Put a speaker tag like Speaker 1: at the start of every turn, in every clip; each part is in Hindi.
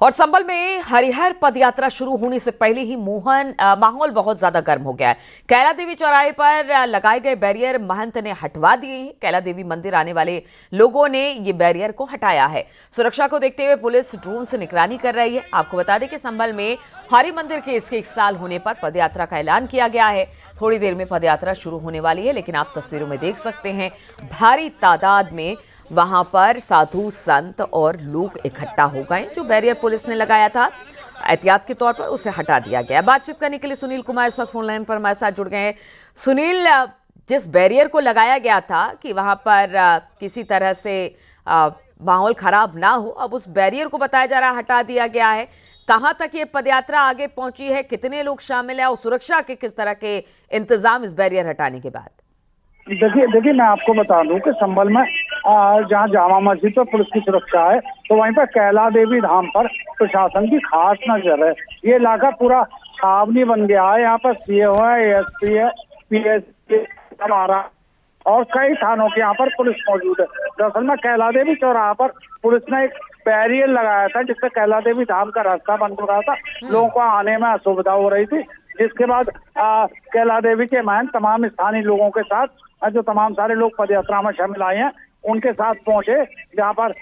Speaker 1: और संभल में हरिहर पदयात्रा शुरू होने से पहले ही माहौल बहुत ज्यादा गर्म हो गया है। कैला देवी चौराहे पर लगाए गए बैरियर महंत ने हटवा दिए हैं। कैला देवी मंदिर आने वाले लोगों ने ये बैरियर को हटाया है। सुरक्षा को देखते हुए पुलिस ड्रोन से निगरानी कर रही है। आपको बता दें कि संभल में हरि मंदिर के इसके 1 साल होने पर पदयात्रा का ऐलान किया गया है। थोड़ी देर में पदयात्रा शुरू होने वाली है, लेकिन आप तस्वीरों में देख सकते हैं भारी तादाद में वहां पर साधु संत और लोग इकट्ठा हो गए। जो बैरियर पुलिस ने लगाया था एहतियात के तौर पर उसे हटा दिया गया। बातचीत करने के लिए सुनील कुमार इस वक्त फोन लाइन पर हमारे साथ जुड़ गए हैं। सुनील, जिस बैरियर को लगाया गया था कि वहां पर किसी तरह से माहौल खराब ना हो, अब उस बैरियर को बताया जा रहा है हटा दिया गया है। कहां तक ये पदयात्रा आगे पहुंची है, कितने लोग शामिल हैं और सुरक्षा के किस तरह के इंतजाम इस बैरियर हटाने के बाद?
Speaker 2: देखिए मैं आपको बता दूं कि संभल में जहां जामा मस्जिद पर पुलिस की सुरक्षा है, तो वहीं पर कैला देवी धाम पर प्रशासन की खास नजर है। ये इलाका पूरा छावनी बन गया है। यहाँ पर सीओ है, एसपी है, पीएस हमारा और कई थानों के यहाँ पर पुलिस मौजूद है। दरअसल में कैला देवी चौराहा पर पुलिस ने एक बैरियर लगाया था, जिससे कैला देवी धाम का रास्ता बंद हो रहा था। लोगों को आने में असुविधा हो रही थी, जिसके बाद कैला देवी के महंत तमाम स्थानीय लोगों के साथ जो तमाम सारे लोग पदयात्रा में शामिल आए हैं उनके साथ पहुंचे, जहां पर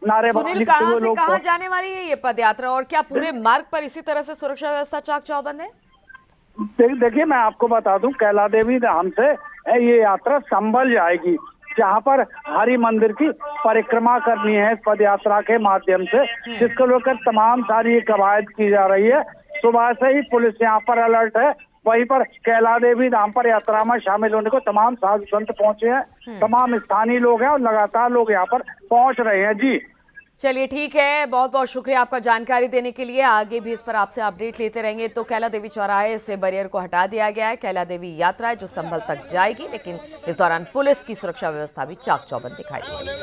Speaker 2: नारेबाजी करते हुए लोग।
Speaker 1: कहां जाने वाली है ये पदयात्रा और क्या पूरे मार्ग पर इसी तरह से सुरक्षा व्यवस्था चाक चौबंद है?
Speaker 2: देखिए मैं आपको बता दूं, कैला देवी धाम से ये यात्रा संभल जाएगी, जहां पर हरि मंदिर की परिक्रमा करनी है पद यात्रा के माध्यम से, जिसको लेकर तमाम सारी कवायद की जा रही है। सुबह से ही पुलिस यहाँ पर अलर्ट है। वहीं पर कैला देवी धाम पर यात्रा में शामिल होने को तमाम साधु संत पहुंचे हैं, तमाम स्थानीय लोग हैं और लगातार लोग यहाँ पर पहुंच रहे हैं। जी
Speaker 1: चलिए ठीक है, बहुत बहुत शुक्रिया आपका जानकारी देने के लिए। आगे भी इस पर आपसे अपडेट लेते रहेंगे। तो कैला देवी चौराहे से बैरियर को हटा दिया गया है। कैला देवी यात्रा है जो संभल तक जाएगी, लेकिन इस दौरान पुलिस की सुरक्षा व्यवस्था भी चाक चौबंद दिखाई देगी।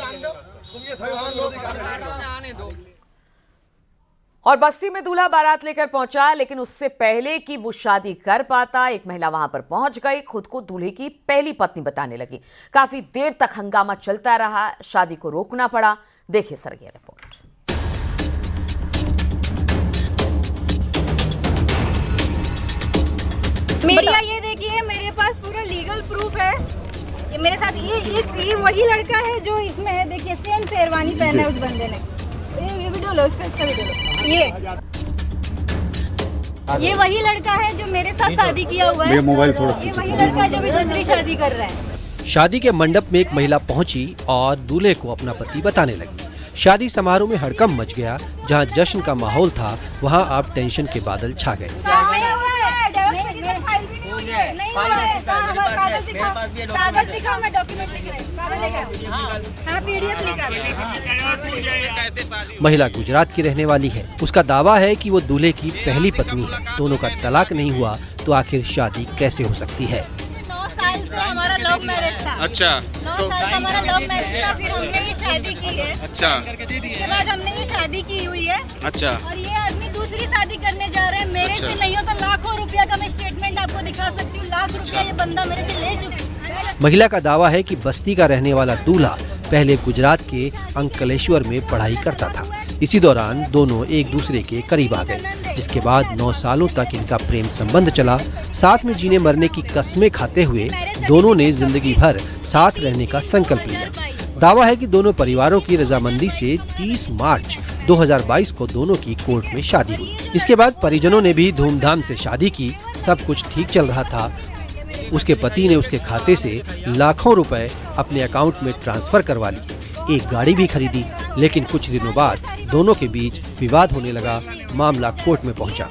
Speaker 1: और बस्ती में दूल्हा बारात लेकर पहुंचा, लेकिन उससे पहले कि वो शादी कर पाता, एक महिला वहां पर पहुंच गई। खुद को दूल्हे की पहली पत्नी बताने लगी। काफी देर तक हंगामा चलता रहा, शादी को रोकना पड़ा। देखिए सर ये रिपोर्ट।
Speaker 3: मीडिया ये देखिए, मेरे पास पूरा लीगल प्रूफ है। ये मेरे साथ ये वही लड़का है जो इसमें है। देखिए सेम शेरवानी पहना है उस बंदे ने। ये वीडियो लो, इसका वीडियो लो। ये वही लड़का है जो मेरे साथ शादी किया हुआ है। ये वही लड़का है जो भी दूसरी शादी कर रहा है।
Speaker 4: शादी के मंडप में एक महिला पहुंची और दूल्हे को अपना पति बताने लगी। शादी समारोह में हड़कंप मच गया। जहां जश्न का माहौल था, वहां अब टेंशन के बादल छा गए। महिला गुजरात की रहने वाली है। उसका दावा है कि वो दूल्हे की पहली पत्नी है। दोनों का तलाक नहीं हुआ तो आखिर शादी कैसे हो सकती है?
Speaker 3: 9 साल से हमारा लव मैरिज था।
Speaker 5: अच्छा,
Speaker 3: 9 साल से हमारा लव मैरिज था। फिर हमने ये शादी की है।
Speaker 5: अच्छा,
Speaker 3: उसके बाद हमने ये शादी की हुई है।
Speaker 5: अच्छा,
Speaker 3: और ये आदमी दूसरी शादी करने जा रहे हैं। मेरे से नहीं हो तो लाखों रुपया का मैं स्टेटमेंट आपको दिखा सकती हूँ। लाख रुपया ये बंदा मेरे से ले चुका है।
Speaker 4: महिला का दावा है कि बस्ती का रहने वाला दूल्हा पहले गुजरात के अंकलेश्वर में पढ़ाई करता था। इसी दौरान दोनों एक दूसरे के करीब आ गए, जिसके बाद 9 सालों तक इनका प्रेम संबंध चला। साथ में जीने मरने की कस्में खाते हुए दोनों ने जिंदगी भर साथ रहने का संकल्प लिया। दावा है कि दोनों परिवारों की रजामंदी से 30 मार्च 2022 को दोनों की कोर्ट में शादी हुई। इसके बाद परिजनों ने भी धूमधाम से शादी की। सब कुछ ठीक चल रहा था। उसके पति ने उसके खाते से लाखों रुपए अपने अकाउंट में ट्रांसफर करवा लिए। एक गाड़ी भी खरीदी। लेकिन कुछ दिनों बाद दोनों के बीच विवाद होने लगा। मामला कोर्ट में पहुंचा,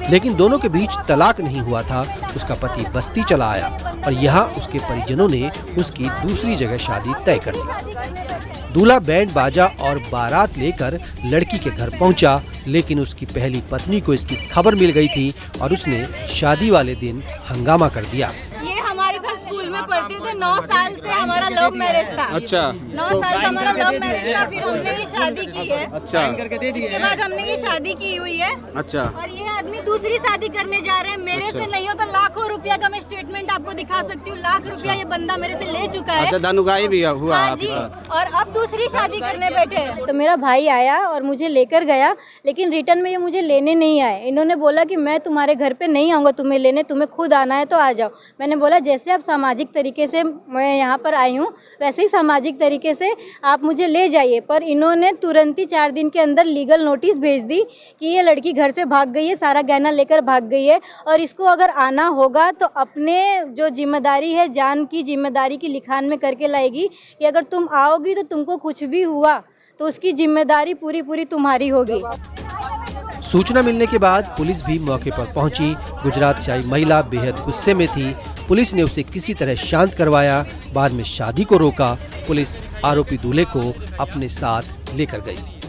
Speaker 4: लेकिन दोनों के बीच तलाक नहीं हुआ था। उसका पति बस्ती चला आया और यहाँ उसके परिजनों ने उसकी दूसरी जगह शादी तय कर दी। दूल्हा बैंड बाजा और बारात लेकर लड़की के घर पहुंचा, लेकिन उसकी पहली पत्नी को इसकी खबर मिल गई थी और उसने शादी वाले दिन हंगामा कर दिया।
Speaker 3: ये हमारे साथ स्कूल में पढ़ते थे। 9 साल से हमारा लव मैरिज था।
Speaker 5: अच्छा,
Speaker 3: 9 साल का हमारा लव मैरिज था। फिर हमने ये शादी की है।
Speaker 5: अच्छा,
Speaker 3: इसके बाद हमने ये शादी की हुई है।
Speaker 5: अच्छा,
Speaker 3: और ये आदमी दूसरी शादी करने जा रहे हैं, मेरे से नहीं हो तो लाखों रुपया का मैं स्टेटमेंट आपको दिखा सकती हूँ। लाख रुपया ये बंदा मेरे से ले चुका है।
Speaker 5: अच्छा, धनुकाई भी हुआ
Speaker 3: हाँ जी, और अब दूसरी शादी करने बैठे हैं। तो मेरा भाई आया और मुझे लेकर गया, लेकिन रिटर्न में ये मुझे लेने नहीं आए। इन्होंने बोला कि मैं तुम्हारे घर पे नहीं आऊँगा तुम्हें लेने, तुम्हें खुद आना है तो आ जाओ। मैंने बोला जैसे आप सामाजिक तरीके से मैं यहाँ पर आई हूँ, वैसे ही सामाजिक तरीके से आप मुझे ले जाइए। पर इन्होंने तुरंत ही 4 दिन के अंदर लीगल नोटिस भेज दी कि ये लड़की घर से भाग गई है, सारा गहना लेकर भाग गई है, और इसको अगर आना होगा तो अपने जो जिम्मेदारी है, जान की जिम्मेदारी की लिखान में करके लाएगी कि अगर तुम आओगी तो तुमको कुछ भी हुआ तो उसकी जिम्मेदारी पूरी तुम्हारी होगी।
Speaker 4: सूचना मिलने के बाद पुलिस भी मौके पर पहुंची। गुजरात से आई महिला बेहद गुस्से में थी। पुलिस ने उसे किसी तरह शांत करवाया, बाद में शादी को रोका। पुलिस आरोपी दूल्हे को अपने साथ लेकर गई।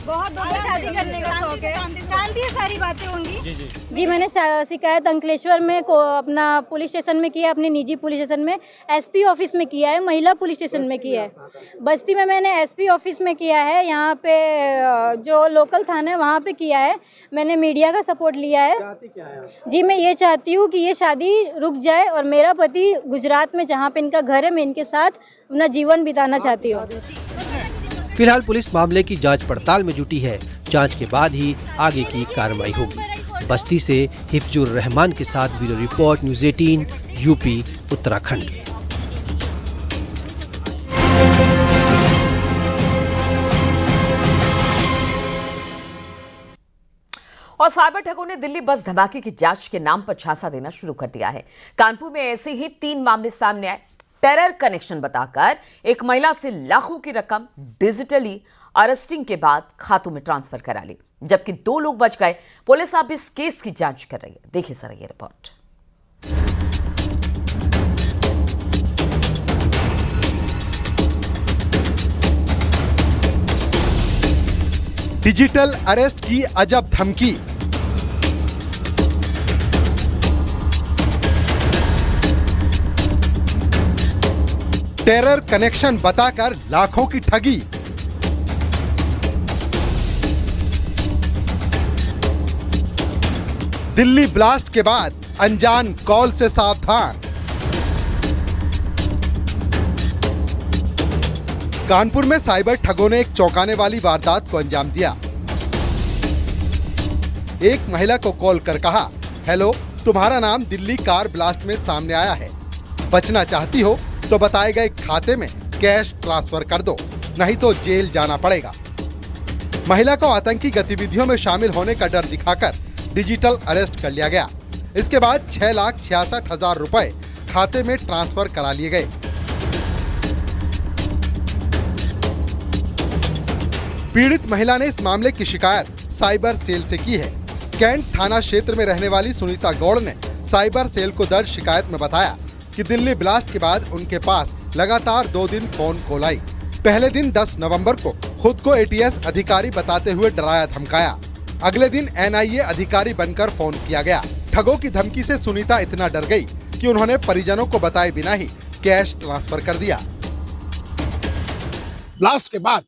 Speaker 3: बहुत शादी करने का शौक है, शांति है, सारी बातें होंगी। जी मैंने शिकायत अंकलेश्वर में अपना पुलिस स्टेशन में किया, अपने निजी पुलिस स्टेशन में, एसपी ऑफिस में किया है, महिला पुलिस स्टेशन में किया है। बस्ती में मैंने एसपी ऑफिस में किया है, यहाँ पे जो लोकल थाना है वहाँ पे किया है। मैंने मीडिया का सपोर्ट लिया है। जी मैं ये चाहती हूँ कि ये शादी रुक जाए और मेरा पति गुजरात में जहाँ पे इनका घर है, मैं इनके साथ अपना जीवन बिताना चाहती हूँ।
Speaker 4: फिलहाल पुलिस मामले की जांच पड़ताल में जुटी है। जांच के बाद ही आगे की कार्रवाई होगी। बस्ती से हिफ्जुर रहमान के साथ bureau report, news 18 UP Uttarakhand.
Speaker 1: और साइबर ठगों ने दिल्ली बस धमाके की जांच के नाम पर झांसा देना शुरू कर दिया है। कानपुर में ऐसे ही 3 मामले सामने आए। टेरर कनेक्शन बताकर एक महिला से लाखों की रकम डिजिटली अरेस्टिंग के बाद खातों में ट्रांसफर करा ली, जबकि 2 लोग बच गए। पुलिस अब इस केस की जांच कर रही है। देखिए सर ये रिपोर्ट।
Speaker 6: डिजिटल अरेस्ट की अजब धमकी। टेरर कनेक्शन बताकर लाखों की ठगी। दिल्ली ब्लास्ट के बाद अनजान कॉल से सावधान। कानपुर में साइबर ठगों ने एक चौंकाने वाली वारदात को अंजाम दिया। एक महिला को कॉल कर कहा, हेलो, तुम्हारा नाम दिल्ली कार ब्लास्ट में सामने आया है, बचना चाहती हो तो बताए गए खाते में कैश ट्रांसफर कर दो, नहीं तो जेल जाना पड़ेगा। महिला को आतंकी गतिविधियों में शामिल होने का डर दिखाकर डिजिटल अरेस्ट कर लिया गया। इसके बाद 6,66,000 रुपए खाते में ट्रांसफर करा लिए गए। पीड़ित महिला ने इस मामले की शिकायत साइबर सेल से की है। कैंट थाना क्षेत्र में रहने वाली सुनीता गौड़ ने साइबर सेल को दर्ज शिकायत में बताया कि दिल्ली ब्लास्ट के बाद उनके पास लगातार 2 दिन फोन कॉल आई। पहले दिन 10 नवंबर को खुद को एटीएस अधिकारी बताते हुए डराया धमकाया। अगले दिन एनआईए अधिकारी बनकर फोन किया गया। ठगों की धमकी से सुनीता इतना डर गई कि उन्होंने परिजनों को बताए बिना ही कैश ट्रांसफर कर दिया।
Speaker 7: ब्लास्ट के बाद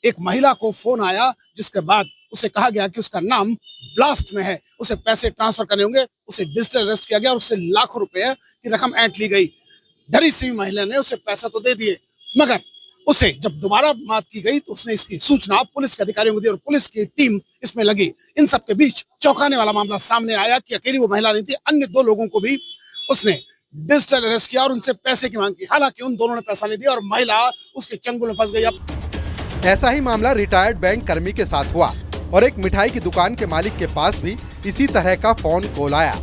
Speaker 7: एक महिला को फोन आया, जिसके बाद उसे कहा गया कि उसका नाम ब्लास्ट में है, उसे पैसे ट्रांसफर करने होंगे। उसे डिजिटल अरेस्ट किया गया और उससे लाखों रुपए की रकम ऐंठ ली गई। डरी सी महिला ने उसे पैसा तो दे दिए, मगर उसे जब दोबारा बात की गई तो उसने इसकी सूचना पुलिस के अधिकारियों को दी और पुलिस की टीम इसमें लगी। इन सब के बीच चौंकाने वाला मामला सामने आया कि अकेली वो महिला नहीं थी, अन्य 2 लोगों को भी उसने डिजिटल अरेस्ट किया और उनसे पैसे की मांग की। हालांकि उन दोनों ने पैसा नहीं दिया और महिला उसके चंगुल में फंस गई।
Speaker 6: ऐसा ही मामला रिटायर्ड बैंक कर्मी के साथ हुआ और एक मिठाई की दुकान के मालिक के पास भी इसी तरह का फोन कॉल आया।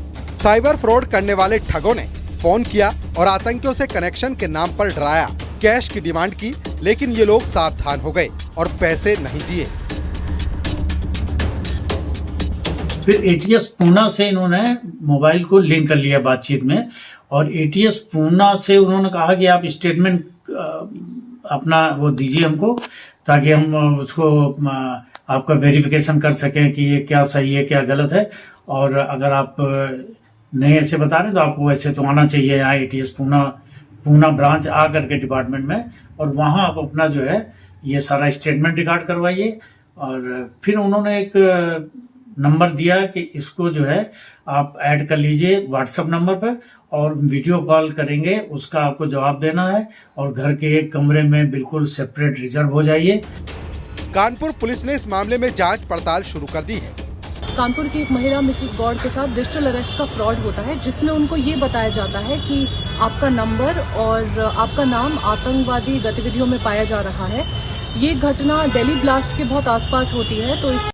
Speaker 6: साइबर फ्रॉड करने वाले ठगों ने फोन किया और आतंकियों से कनेक्शन के नाम पर डराया, कैश की डिमांड की, लेकिन ये लोग सावधान हो गए और पैसे नहीं दिए।
Speaker 8: फिर एटीएस पूना से इन्होंने मोबाइल को लिंक कर लिया बातचीत में, और एटीएस पूना से उन्होंने कहा कि आप स्टेटमेंट अपना वो दीजिए हमको, ताकि हम उसको आपका वेरिफिकेशन कर सकें कि ये क्या सही है क्या गलत है, और अगर आप नहीं ऐसे बता रहे तो आपको वैसे तो आना चाहिए यहाँ एटीएस पूना ब्रांच आ करके डिपार्टमेंट में, और वहाँ आप अपना जो है ये सारा स्टेटमेंट रिकॉर्ड करवाइए। और फिर उन्होंने एक नंबर दिया कि इसको जो है आप ऐड कर लीजिए व्हाट्सएप नंबर पर और वीडियो कॉल करेंगे, उसका आपको जवाब देना है और घर के एक कमरे में बिल्कुल सेपरेट रिजर्व हो जाइए।
Speaker 6: कानपुर पुलिस ने इस मामले में जांच पड़ताल शुरू कर दी है।
Speaker 5: कानपुर की एक महिला मिसेस गौड़ के साथ डिजिटल अरेस्ट का फ्रॉड होता है, जिसमें उनको ये बताया जाता है कि आपका नंबर और आपका नाम आतंकवादी गतिविधियों में पाया जा रहा है। ये घटना दिल्ली ब्लास्ट के बहुत आसपास होती है, तो इस